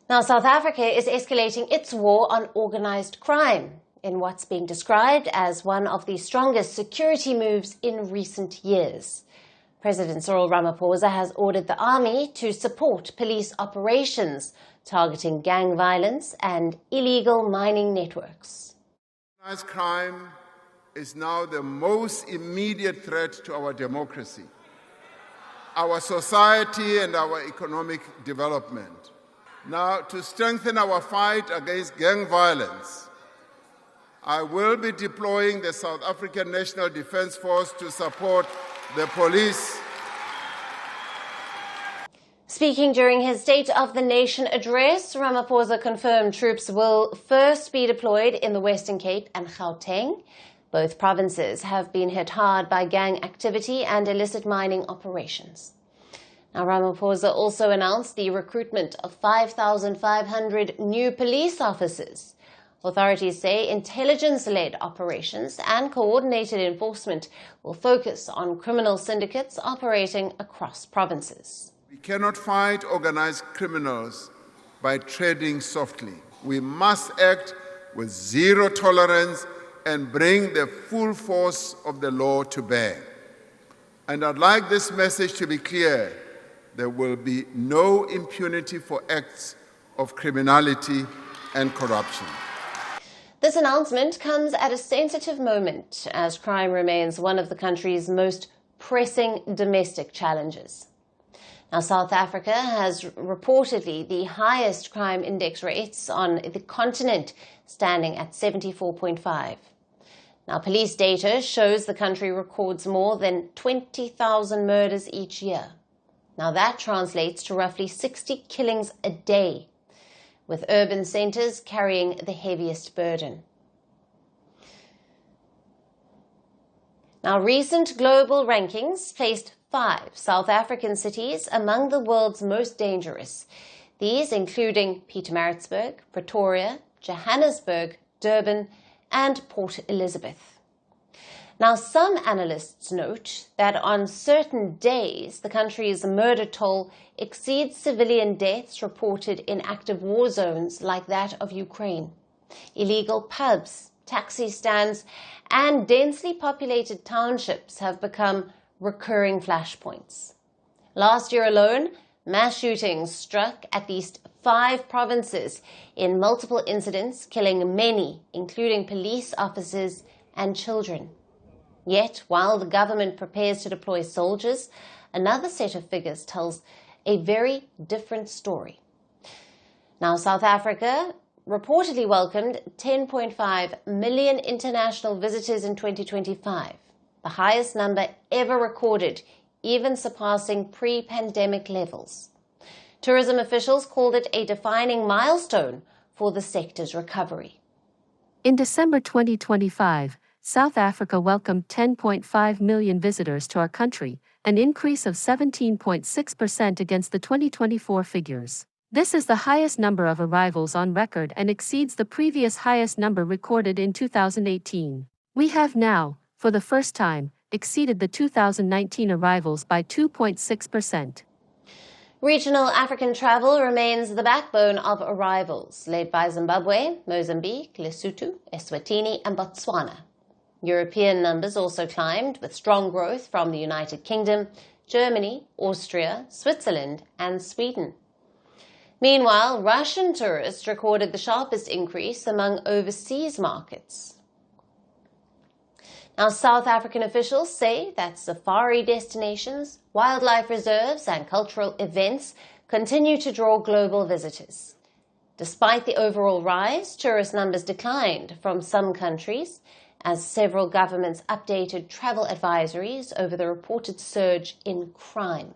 Now, South Africa is escalating its war on organised crime in what's being described as one of the strongest security moves in recent years. President Cyril Ramaphosa has ordered the army to support police operations targeting gang violence and illegal mining networks. Organised crime is now the most immediate threat to our democracy, our society, and our economic development. Now, to strengthen our fight against gang violence, I will be deploying the South African National Defence Force to support the police. Speaking during his State of the Nation address, Ramaphosa confirmed troops will first be deployed in the Western Cape and Gauteng. Both provinces have been hit hard by gang activity and illicit mining operations. Now, Ramaphosa also announced the recruitment of 5,500 new police officers. Authorities say intelligence-led operations and coordinated enforcement will focus on criminal syndicates operating across provinces. We cannot fight organized criminals by treading softly. We must act with zero tolerance and bring the full force of the law to bear. And I'd like this message to be clear. There will be no impunity for acts of criminality and corruption. This announcement comes at a sensitive moment as crime remains one of the country's most pressing domestic challenges. Now, South Africa has reportedly the highest crime index rates on the continent, standing at 74.5. Now, police data shows the country records more than 20,000 murders each year. Now, that translates to roughly 60 killings a day, with urban centres carrying the heaviest burden. Now, recent global rankings placed 5 South African cities among the world's most dangerous. These including Pietermaritzburg, Pretoria, Johannesburg, Durban, and Port Elizabeth. Now, some analysts note that on certain days, the country's murder toll exceeds civilian deaths reported in active war zones like that of Ukraine. Illegal pubs, taxi stands, and densely populated townships have become recurring flashpoints. Last year alone, mass shootings struck at least 5 provinces in multiple incidents, killing many, including police officers and children. Yet, while the government prepares to deploy soldiers, another set of figures tells a very different story. Now, South Africa reportedly welcomed 10.5 million international visitors in 2025, the highest number ever recorded, even surpassing pre-pandemic levels. Tourism officials called it a defining milestone for the sector's recovery. In December 2025, South Africa welcomed 10.5 million visitors to our country, an increase of 17.6% against the 2024 figures. This is the highest number of arrivals on record and exceeds the previous highest number recorded in 2018. We have now, for the first time, exceeded the 2019 arrivals by 2.6%. Regional African travel remains the backbone of arrivals, led by Zimbabwe, Mozambique, Lesotho, Eswatini, and Botswana. European numbers also climbed, with strong growth from the United Kingdom, Germany, Austria, Switzerland, and Sweden. Meanwhile, Russian tourists recorded the sharpest increase among overseas markets. Now, South African officials say that safari destinations, wildlife reserves, and cultural events continue to draw global visitors. Despite the overall rise, tourist numbers declined from some countries, as several governments updated travel advisories over the reported surge in crime.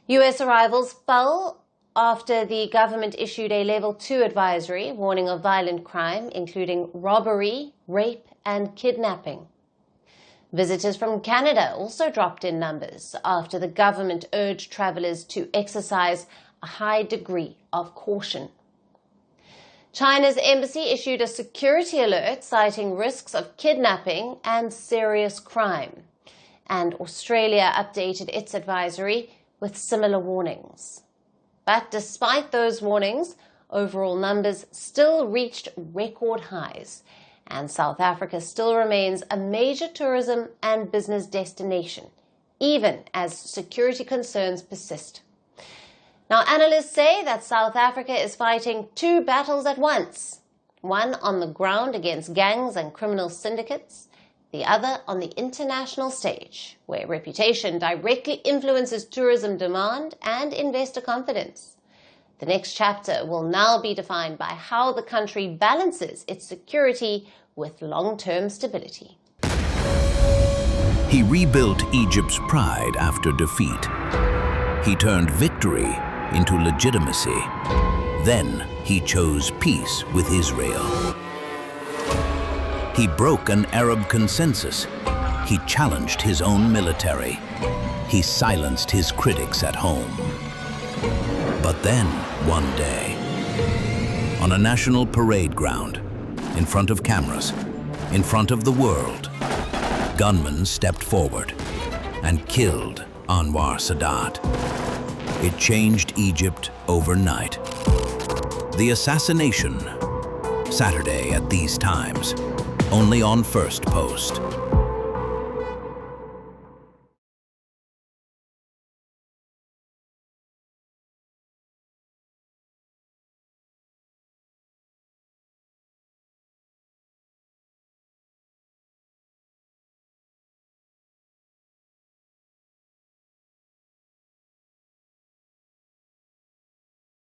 U.S. arrivals fell after the government issued a Level 2 advisory warning of violent crime, including robbery, rape, and kidnapping. Visitors from Canada also dropped in numbers after the government urged travelers to exercise a high degree of caution. China's embassy issued a security alert citing risks of kidnapping and serious crime, and Australia updated its advisory with similar warnings. But despite those warnings, overall numbers still reached record highs, and South Africa still remains a major tourism and business destination, even as security concerns persist. Now, analysts say that South Africa is fighting two battles at once, one on the ground against gangs and criminal syndicates, the other on the international stage, where reputation directly influences tourism demand and investor confidence. The next chapter will now be defined by how the country balances its security with long-term stability. He rebuilt Egypt's pride after defeat. He turned victory into legitimacy. Then he chose peace with Israel. He broke an Arab consensus. He challenged his own military. He silenced his critics at home. But then, one day, on a national parade ground, in front of cameras, in front of the world, gunmen stepped forward and killed Anwar Sadat. It changed Egypt overnight. The assassination, Saturday at these times, only on Firstpost.